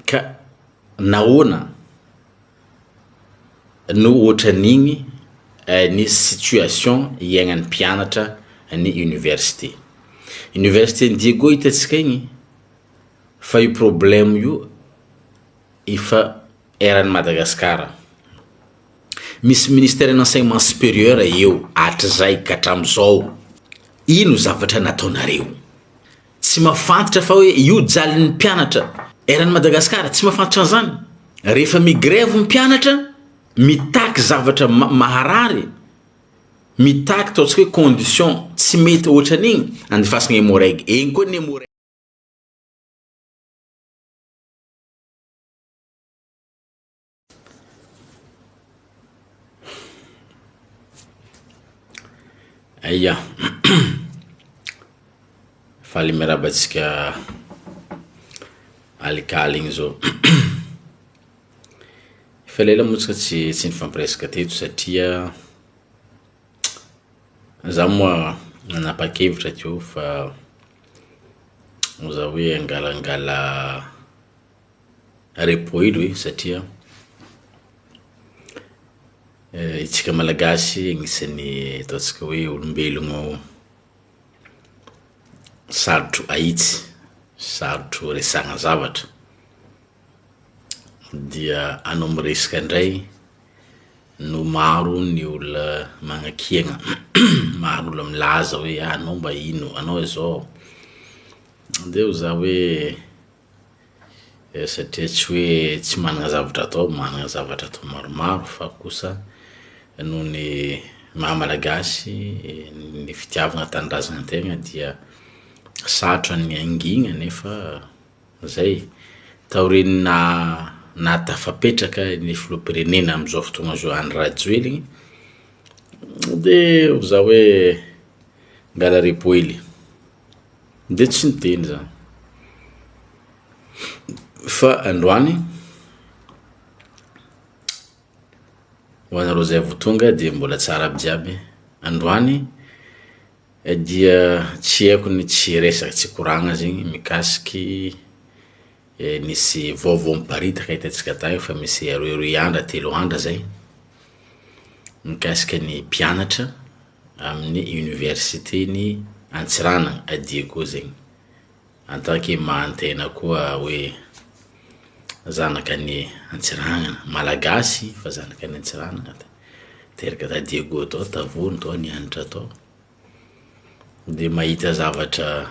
ka nahoana no ohatran'igny ny situation iainan'ny mpianatra ny université. Université Diego hitatsika igny fa io problème io ifa eran'ny Madagascar. Misy ministère d'enseignement supérieur eo hatrizay ka hatram'izao. Ino zavatra nataonareo? Tsy mafantatra fa hoe io jalin'ny mpianatra eran'ny Madagascar, tsy mafantatra an'izany. Rehefa migrève mpianatra mitaky zavatra maharary, mitaky ataontsika hoe condition tsy mety ohatran'igny andefasana hémorragie. Egny koa ny hémorragie. Aya faly miarabantsika alikaligny zao. Fa lela motsika tsy nifampiresaka teto satria za moa nanapa-kevitra teo fa za hoe angalangala repoilo hoe satria itsika malagasy agnisan'ny ataontsika hoe olombelogno sarotro ahitsy, sarotro resagna zavatra. Dia anao miresaka indray no maro ny olona magnakiagna, maro olona milaza hoe anao mba ino, anao zao. Dia za hoe satria tsy hoe tsy manana zavatra atao, manana zavatra atao maromaro fa kosa noho ny maha-malagasy ny fitiavagna tanindrazana antegna dia sarotro ny angigna nefa zay taoriny na tafapetraka ny filoham-pirenena am'izao fotoagna zao any Rajoelina dia za hoe ngala repoily dia tsy niteny za fa androany ho anareo zay vao tonga dia mbola tsara aby jiaby. Androany dia tsy haiko ny tsy resaka tsy koragna zegny mikasiky nisy vaovao miparitaka hitantsika tagny fa misy aroeroe andra 3 andra zay mikasika ny mpianatra amin'ny université ny Antsirana a Diego zegny en tant que mahan-tena koa hoe zanaka ny Antsirana malagasy fa zanaka ny Antsirana teraka ta Diego to tavony to nianatra to dia mahita zavatra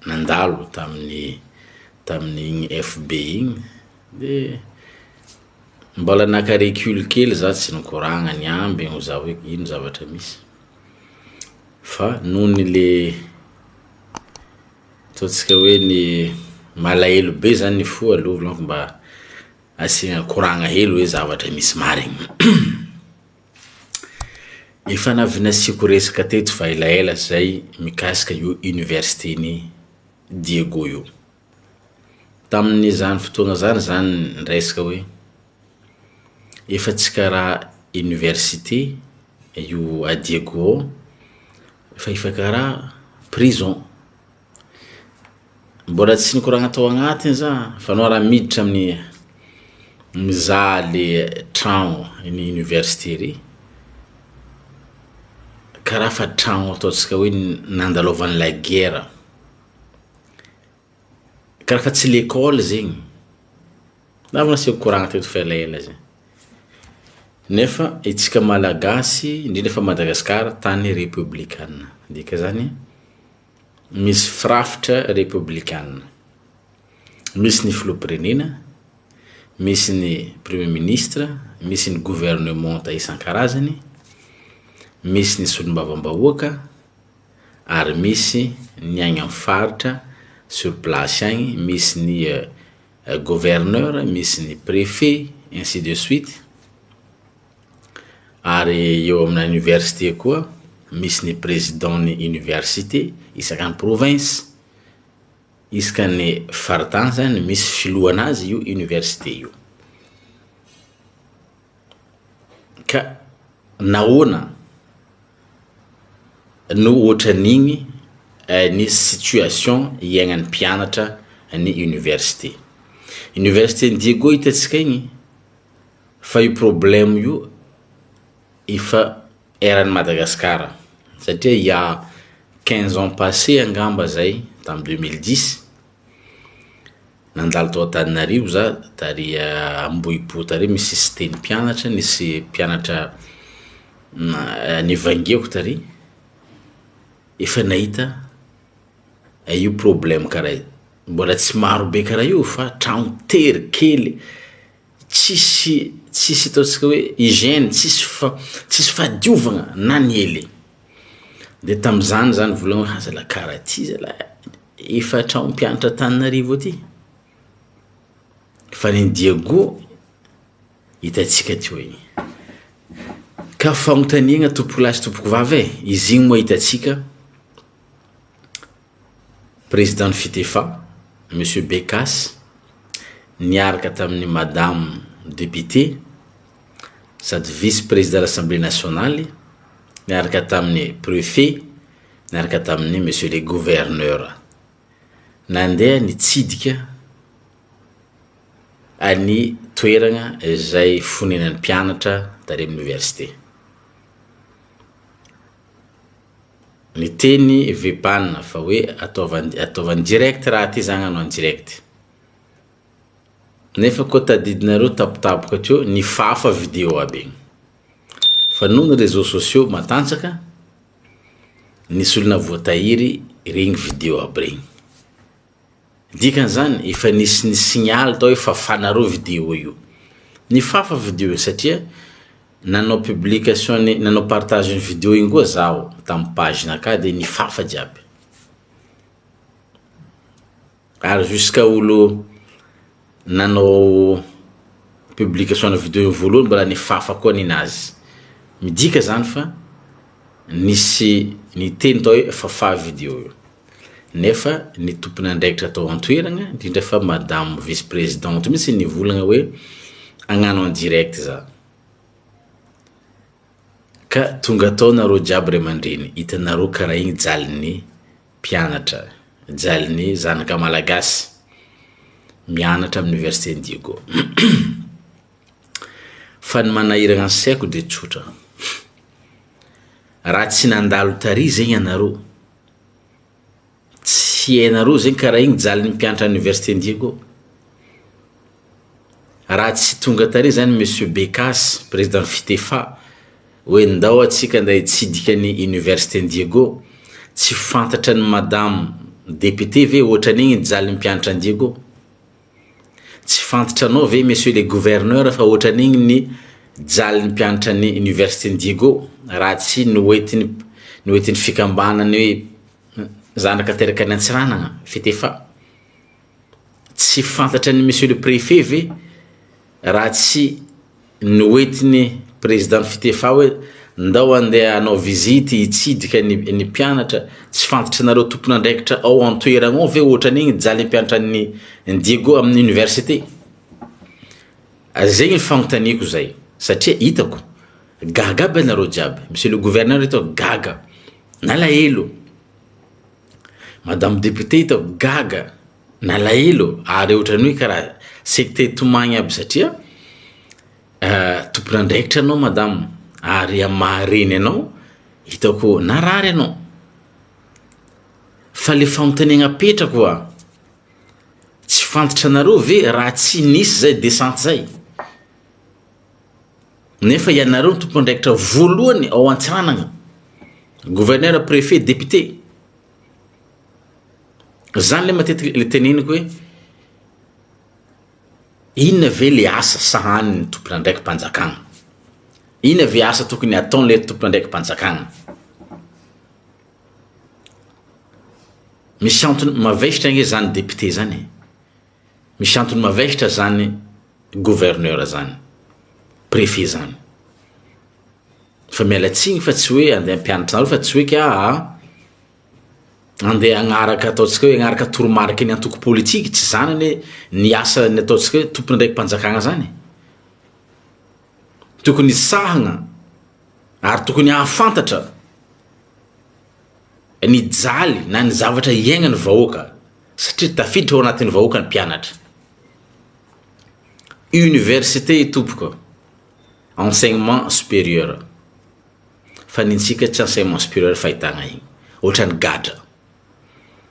nandalo tamin'igny FB igny dia mbola naka recul kely za tsy nikoragna ny amby ho za hoe ino zavatra misy fa noho ny le ataontsika hoe ny malahelo be zany ny fo aloha mba asiagna koragna hely hoe zavatra misy marigny. Efa navinasiko resaka teto fa elaela zay mikasika io université ny Diego io. Tamin'ny zany fotoagna zany resaka hoe efa tsy karaha université io a Diego fa efa karaha prison. Mbola tsy nikoragna tao agnatiny za fa no raha miditra amin'ny mizaha le tragno ny université ry karaha fa tragno ataontsika hoe nandalovan'ny la guerre, karaha fa tsy l'école zegny. Navana sy koragna teto fa elaela zay nefa itsika malagasy indrindra fa Madagascar tany républicaine dika zany misy firafitra républicaine, misy ny filoham-pirenena, misy ny premier ministre, misy ny gouvernement isan-karazany, misy ny solombavam-bahoaka ary misy ny agny amin'ny faritra sur place agny, misy ny gouverneur, misy ny préfet ainsi de suite. Ary eo amina université koa misy ny président ny université isakany province, isakany faritany zany misy filohanazy io université io. Ka nahoana no ohatran'igny ny situation iainan'ny mpianatra ny université. Université Diego itatsika igny fa io problème io ifa eran'ny Madagascar satria il y a 15 ans passé angamba zay tam 2010 nandalo tao Antananarivo za tary Ambohipo tary misy système mpianatra nisy mpianatra nivangeko tary efa nahita io problème karaha mbola tsy maro be karaha io fa tragno tery kely tsisy ataotsika hoe hygiène tsisy fadiovagna na niely de tam'zany zany volagna hoe zala karaha ty zala efa tragno mpianatra Antananarivo aty fa ny Diego hitatsika teo igny ka fagnontaniagna tompoko lasy tompoko vavy izy igny moa hitatsika président FITEFA monsieur Bekas niaraka tamin'ny madame député sady vice-président de l'Assemblée nationale niaraka tamin'ny préfet niaraka tamin'ny monsieur le gouverneur nandeha nitsidika any toeragna izay fonenan'ny mpianatra tary amin'ny université ny teny vepanina fa hoe ataovany direct raha ty zany anao direct nefa koa tadidinareo tapotapoka teo ny fafa vidéo aby fa noho ny réseaux sociaux matanjaka nisy olona voatahiry regny vidéo aby regny dikan'izany efa nisy ny signal tao hoe fafanareo vidéo io ny fafa vidéo satria nanao publication nanao partage ny vidéo igny koa zaho tamin'ny page naka de ny fafa jiaby ary jusqu'à olo nanao publication na vidéo voalohany mbola ny fafa koa ninazy midika zany fa nisy ny teny tao hoe fafa vidéo io nefa ny tompony andraikitra tao antoeragna indrindra fa madame vice-présidente mitsy nivolagna hoe agnano en direct za ka tonga tao nareo jiaby ray aman-dreny hitanareo karaha igny jalin'ny mpianatra jalin'ny zanaka malagasy mianatra amin'ny université Diego fa ny manahiragna ny saiko de tsotra raha tsy nandalo tary zegny anareo tsy hainareo zegny karaha igny jalin'ny mpianatra université Diego raha tsy tonga tary zany monsieur Bekas président FITEFA hoe ndao atsika andeha hitsidika ny université Diego tsy fantatra ny madame député ve ohatran'igny jalin'ny mpianatra Diego tsy fantatra anao ve monsieur le gouverneur fa ohatran'igny ny jalin'ny mpianatra ny université Diego raha tsy noetiny fikambanany hoe zanaka teraka ny an-tsiranagna FITEFA tsy fantatra ny monsieur le préfet ve raha tsy noetiny président FITEFA hoe ndao andeha anao visite hitsidika ny mpianatra tsy fantatra nareo tompony andraikitra ao antoeragna ao ve ohatran'igny jaly mpianatra ny Diego amin'ny université zegny fagnontaniako zay satria hitako gaga aby nareo jiaby monsieur le gouverneur hitako gaga nalahelo madame député hitako gaga nalahelo ary ohatrany hoe karaha sekte tomagny aby satria tompony andraikitra anao madame ary amahareny anao hitako narary anao fa le fagnontaniagna petraka tsy fantatra nareo ve raha tsy nisy zay descente zay nefa ianareo tompony andraikitra voalohany ao an-tsiranagna gouverneur préfet député zany le matetiky le teneniko hoe inona ve le asa sahaniny tompony andraiky mpanjakagna inona ve asa tokony ataony le tompony andraiky mpanjakagna misy antony mavesitra nge zany député zany misy antony mavesitra zany gouverneur zany préfet zany fa mialatsigny fa tsy hoe andeha mpianatra nareo fa tsy hoe ka andeha agnaraka ataotsika hoe agnaraka toromarika ny antoko politika tsy zany ny asa ny ataotsika hoe tompony andraiky mpanjakagna zany tokony sahagna ary tokony ahafantatra ny jaly na ny zavatra iaigna ny vahoaka satria tafiditra ao anatin'ny vahoaka ny mpianatra université tompoko enseignement supérieur fanintsika tsy enseignement supérieur fahitagna igny ohatrany gadra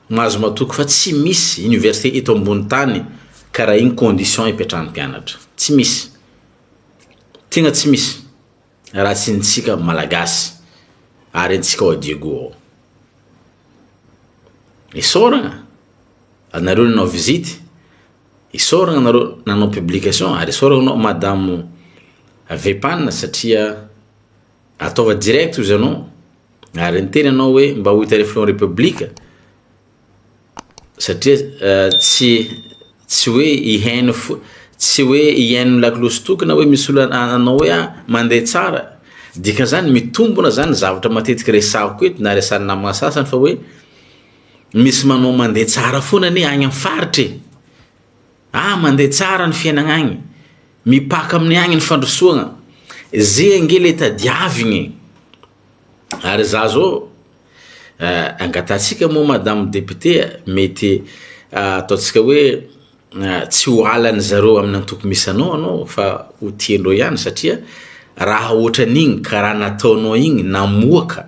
mahazo matoko fa tsy misy université eto ambony tany karaha igny condition ipetrahan'ny mpianatra tsy misy tegna tsy misy raha tsy nitsika malagasy ary ntsika ao Diego isoragna anareo nanao visite isoragna anareo nanao publication ary isoragna anao madame Vepan satria ataova direct izy anao ary niteny anao hoe mba ho hitarefo ny republika satria tsy hoe iheno tsy hoe iheno laklosy tokana hoe misy olo anao hoe mandeha tsara dikan'izany mitombona zany zavatra matetika resahako eto na resan'ny namana sasany fa hoe misy manao mandeha tsara foana ne agny amin'ny faritry mandeha tsara ny fiainagna agny mipaka amin'ny agny ny fandrosoagna zay nge le tadiavigny ary za zao angatatsika moa madame député mety ataotsika hoe tsy ho alany zareo amin'ny antoko misy anao fa ho tiandreo ihany satria raha ohatra n'igny karaha nataonao igny namoaka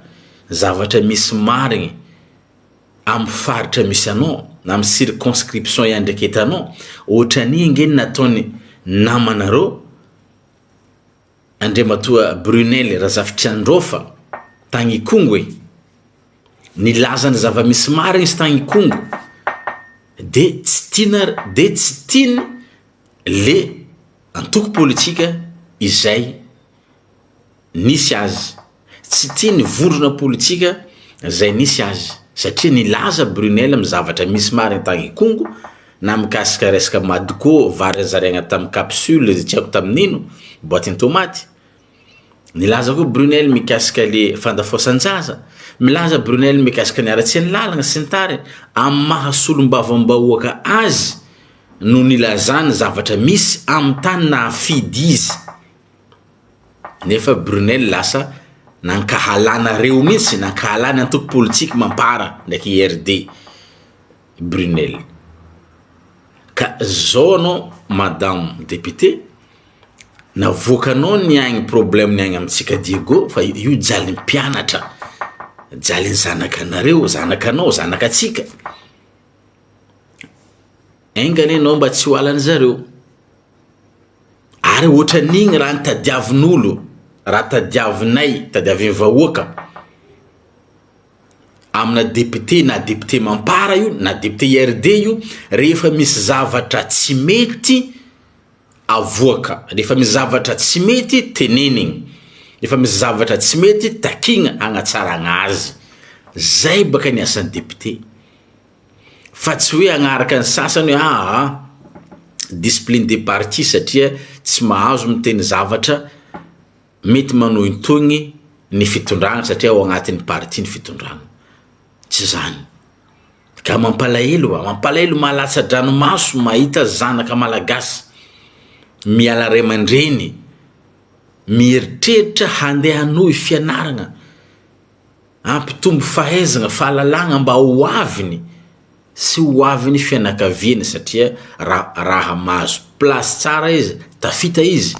zavatra misy marigny amin'ny faritra misy anao na amin'ny circonscription ihany ndraiky etanao ohatra n'igny nge nataony namanareo Andriamatoa Brunel razafitry androfa tagny Kongo nilazany zava-misy marigny izy tagny Kongo de tsy tiany le antoko politika izay nisy azy tsy tiany vondrona politika izay nisy azy satria nilaza Brunel amin'ny zavatra misy marigny tagny Kongo na mikasika resaka madiko vary zariagna tamin'ny capsule tsy haiko tamin'ino boîte tomate nilaza koa Brunel mikasika le fandafoasan-jaza milaza Brunel mikasika ny aratsiany lalagna sy ny tariny amin'ny mahasolom-bavambahoaka azy no nilazany zavatra misy amin'ny tany nahafidy izy nefa Brunel lasa nankahalanareo mihitsy nankahalany antoko politika mampara ndraiky IRD Brunel ka zao anao madame député navoakanao ny agny problème ny agny amintsika Diego fa io jaly mpianatra jaly ny zanakanareo zanakanao zanakatsika engany anao mba tsy ho alany zareo ary ohatra n'igny raha nitadiavin'olo raha tadiavinay tadiavin'ny vahoaka amina député na député mampara io na député IRD io rehefa misy zavatra tsy mety avoaka rehefa misy zavatra tsy mety tenenigny rehefa misy zavatra tsy mety takigna agnatsaragna azy zay baka ny asan'ny député fa tsy hoe agnaraka ny sasany hoe discipline des partis satria tsy mahazo miteny zavatra mety manohintogny ny fitondragna satria ao agnatin'ny parti ny fitondragna tsy zany ka mampalahelo malatsa-dranomaso mahita zanaka malagasy miala ray aman-dreny mieritreritra handeha hanohy fianaragna ampitombo fahaizagna fahalalagna mba ho aviny sy ho aviny fianakaviany satria raha mahazo place tsara izy tafita izy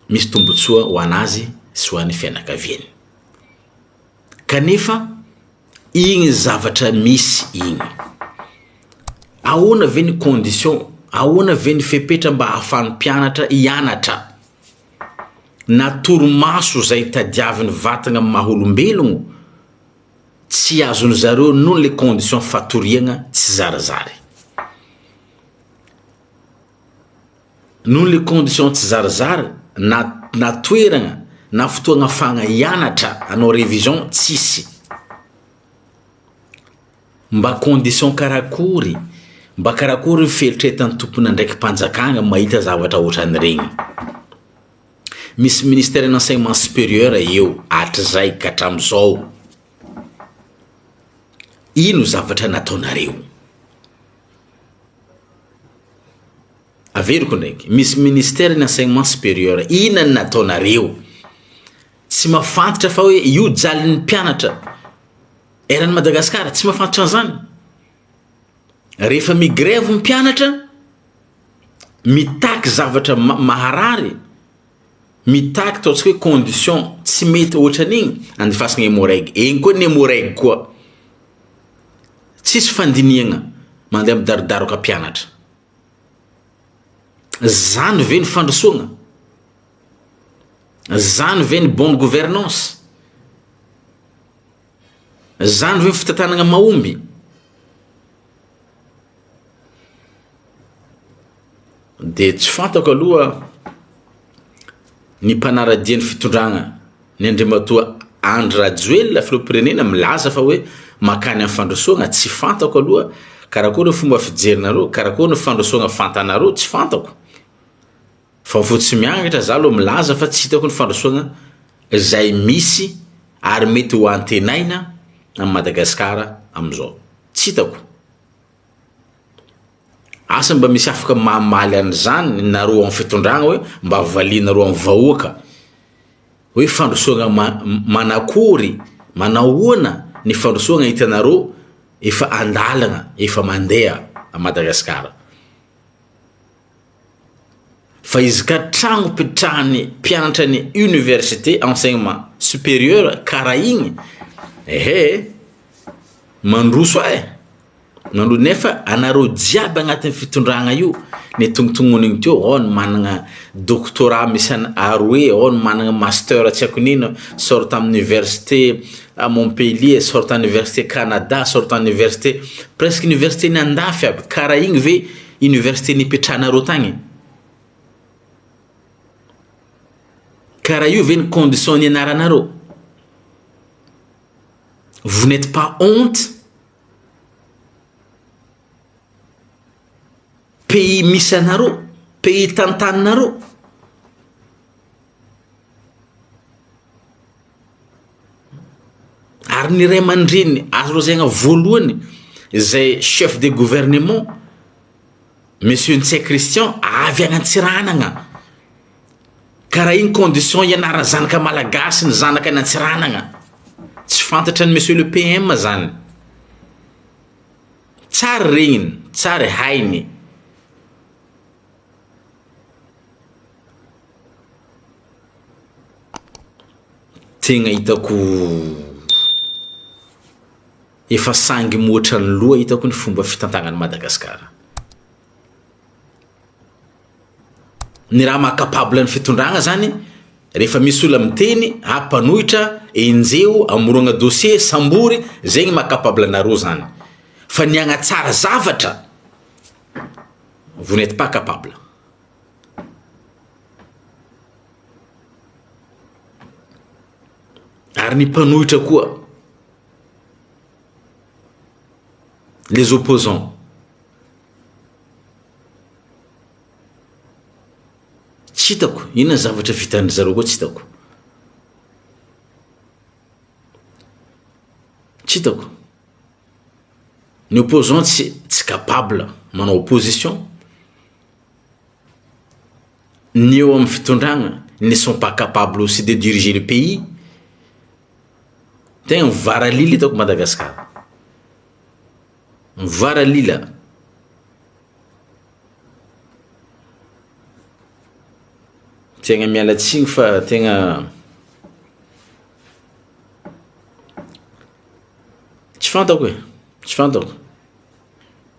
misy tombotsoa ho anazy sy ho an'ny fianakaviany kanefa igny zavatra misy igny ahoana ve ny condition ahoana ve ny fepetra mba hahafahan'ny mpianatra hianatra na toromaso zay tadiavin'ny vatagna amin'ny maha-olombelogno tsy azony zareo noho le condition fatoriagna tsy zarazary noho le condition tsy zarazary na toeragna na fotoagna afahagna hianatra anao révision tsisy mba condition karakory mba karakory ny felitretan'ny tompona ndraiky mpanjakagna mahita zavatra ohatran'regny misy ministère d'enseignement supérieur eo hatrizay ka hatram'izao ino zavatra nataonareo averiko ndraiky misy ministère d'enseignement supérieur inany nataonareo tsy mafantatra fa hoe io jalin'ny mpianatra eran'ny Madagascar tsy mafantatra an'izany rehefa migrève mpianatra mitaky zavatra maharary, mitaky ataontsika hoe condition tsy mety ohatran'igny andefasagna hémorragie. Egny koa ny hémorragie koa tsisy fandiniagna mandeha midaridaroka mpianatra. Zany ve ny fandrosoagna? Zany ve ny bonne gouvernance? Zany ve ny fitantanagna mahomby? De tsy fantako aloha ny mpanaradian'ny fitondragna ny andriamatoa Andry Rajoelina filoham-pirenena milaza fa hoe makany amin'ny fandrosoagna. Tsy fantako aloha karakory ny fomba fijerinareo, karakory ny fandrosoagna fantanareo, tsy fantako. Fa fotsy miangatra za aloha milaza fa tsy hitako ny fandrosoagna izay misy ary mety ho antenaina amin'ny Madagascar am'izao. Tsy hitako. Asa mba misy afaka mamaly an'izany nareo amin'ny fitondragna hoe mba valianareo amin'ny vahoaka hoe fandrosoagna manakory, manahoana ny fandrosoagna hitanareo efa andalana, efa mandeha à Madagascar. Fa izy ka tragno pitrahany mpianatra ny université enseignement supérieur karaha igny, mandroso nandro nefa anareo jiaby agnatin'ny fitondragna io ny tongotongonigny teo, ao ny managna doctorat misy aroe, ao ny managna master tsy haiko nino, sorta amin'ny université à Montpellier, sorta université Canada, sorta université presque université ny andafy aby. Karaha igny ve université nipetrahanareo tagny? Karaha io ve ny condition nianaranareo? Vous n'êtes pas honte? Pays misy anareo, pays tantaninareo. Ary ny ray aman-dreny azo rozaigna voalohany izay chef de gouvernement monsieur Ntsay Christian avy agn-Antsiranana. Karaha igny condition ianara zanaka malagasy ny zanaka any Antsiranana. Tsy fantatra ny monsieur le PM zany. Tsara regniny, tsara hainy. Tegna hitako efa sangy moatra ny loha hitako ny fomba fitantagnan'i Madagascar. Ny raha mahakapable ny fitondragna zany, rehefa misy olo miteny hampanohitra enjeo amorogna dossier sambory, zegny mahakapable anareo zany. Fa ny agnatsara zavatra, vous n'êtes pas capable. Ary ny mpanohitra koa, les opposants, tsy hitako inona zavatra vitan'ny zareo koa, tsy hitako. Tsy hitako. Ny opposant tsy capable manao opposition. Ny eo amin'ny fitondragna ne sont pas capables aussi de diriger le pays. Tegna mivaralila hitako Madagascar. Mivaralila. Tegna miala tsigny fa tegna tsy fantako tsy fantako.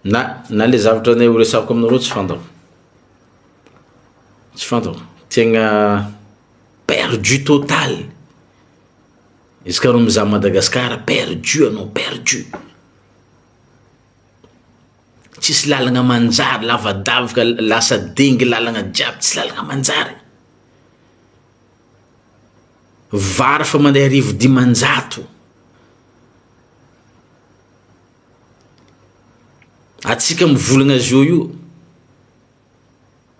Na le zavatra ne horesako aminareo tsy fantako. Tsy fantako. Tegna perdu total. Izy ka anao mizaha Madagascar, perdu anao, perdu. Tsisy lalagna manjary, lavadavaka, lasa dengy lalagna jiaby, tsy lalagna manjary. Vary fa mandeha arivo dimanjato. Atsika mivolagna azy io,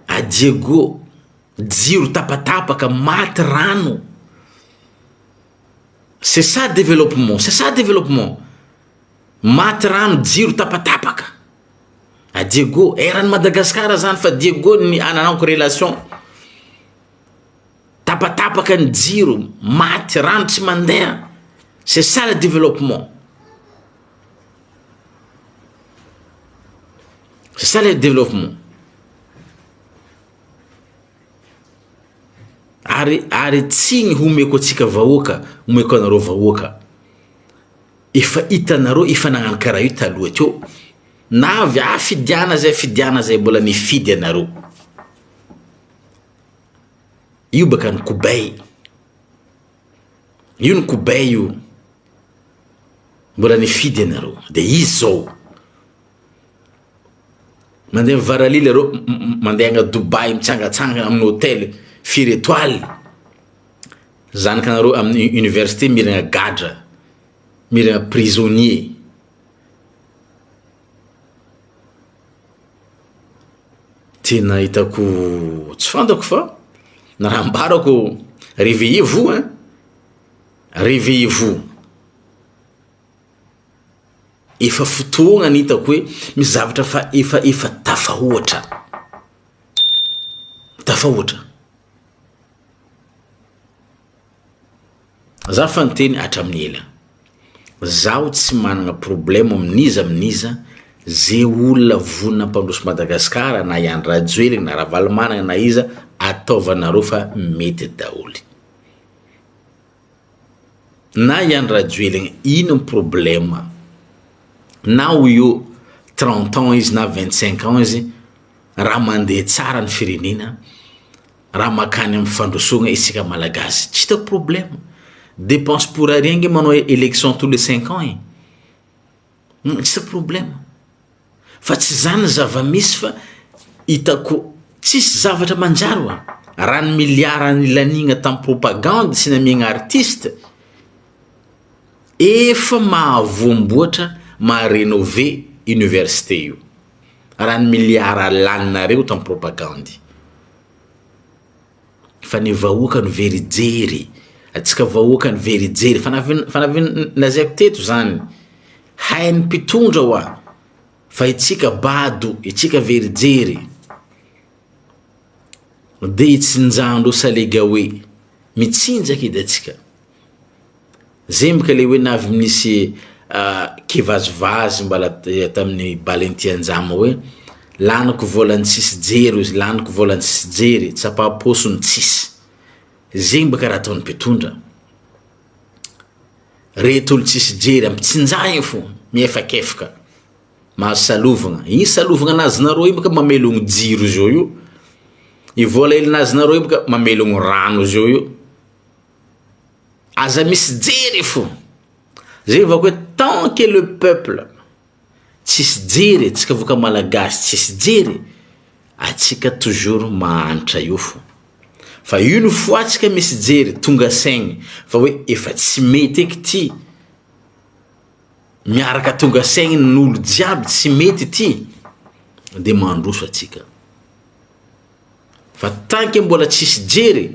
adiego, jiro tapatapaka, maty rano. C'est ça développement, c'est ça développement. Maty rano, jiro tapatapaka. A Diego, eran'ny Madagascar zany fa Diego ny ananako relation. Tapatapaka ny jiro, maty rano tsy mandeha. C'est ça le développement. C'est ça le développement. ary tsy homeko atsika vahoaka homeko anareo vahoaka efa hitanareo efa nagnano karaha io taloha teo na avy fidiana zay mbola nifidy anareo io baka ny kobay io ny kobay io mbola nifidy anareo de izy zao mandeha varalila reo mandeha agna Dubai mitsangatsangana amin'ny hôtel 4 étoiles zanakanareo amin'ny université miragna gadra miragna prisonnier tena hitako tsy fantako fa na raha ambarako réveillez-vous hein réveillez-vous efa fotoagna ny hitako hoe misy zavatra fa efa tafahoatra za fanteny hatramin'ny ela zaho tsy managna problème aminiza ze olona vonina mpandroso Madagascar na iany Rajoelina na Ravalomanana na iza ataovanareo fa mety daholy na iany Rajoelina ino ny problème na io 30 ans izy na 25 ans izy raha mandeha tsara ny firenena raha makany amin'ny fandrosogna isika malagasy tsy hitako problème dépense pour rien nge manao élection tous les 5 ans tsy hitako problème fa tsy zany zava-misy fa hitako tsisy zavatra manjaro raha ny miliara ny lanigna tamin'ny propagande sy namiagna artiste efa mahavoamboatra maharénové université io raha ny miliara laninareo tamin'ny propagande fa ny vahoaka ny verijery atsika vahoaka ny verijery fanavy nazaiko teto zany hainy mpitondra hoa fa itsika bado itsika verijery de itsinjandro salega hoe mitsinjaka edy atsika zembaka le hoe navy misy kivazivazy mbala tamin'ny balentianjama hoe laniko volany tsisy jery izy laniko volany tsisy jery tsapaposony tsisy zegny baka raha ataon'ny mpitondra reto olo tsisy jery ampitsinjahigny fo miefakefaka mahazo salovagna igny salovagna anazy nareo io baka mamelogno jiro zao io ivola elinazy nareo io baka mamelogno rano zao io aza misy jery fo zay va hoe tant que le peuple tsisy jery atsika voka malagasy tsisy jery atsika toujours mahantra io fo fa une fois atsika misy jery tonga saigny fa hoe efa tsy mety eky ty miaraka tonga saigny n'olo jiaby tsy mety ty de mandroso atsika fa tant que mbola tsisy jery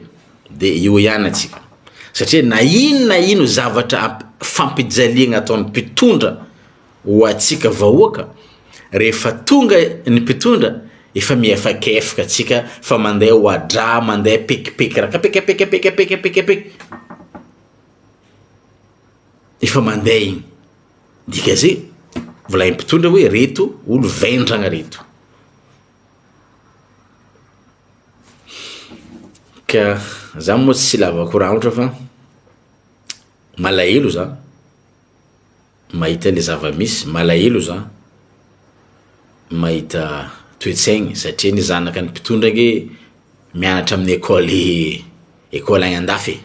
de io ihany atsika satria na ino zavatra fampijaliagna ataon'ny mpitondra ho atsika vahoaka rehefa tonga ny mpitondra efa miefakefaka atsika fa mandeha ho adra mandeha pekipeky raka pekepekepekepekepekepek efa mandeha igny dika zay volay mpitondra hoe reto olo vendragna reto ka za moa tsy lava korangotra fa malahelo za mahita le zava-misy malahelo za mahita toetsaigny satria ny zanaka ny mpitondra nge mianatra amin'ny école agny andafy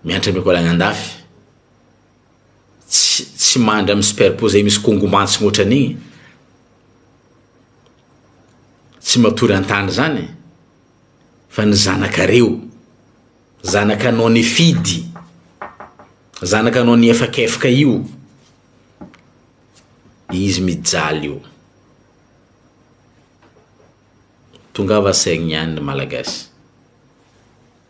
mianatra amin'ny école agny andafy tsy mandry amin'ny superposé misy kongomantsy ohatran'igny tsy matory antany zany fa ny zanakareo zanakanao ny fidy zanakanao ny efakefaka io izy mijaly io tonga va saigny ihany ny malagasy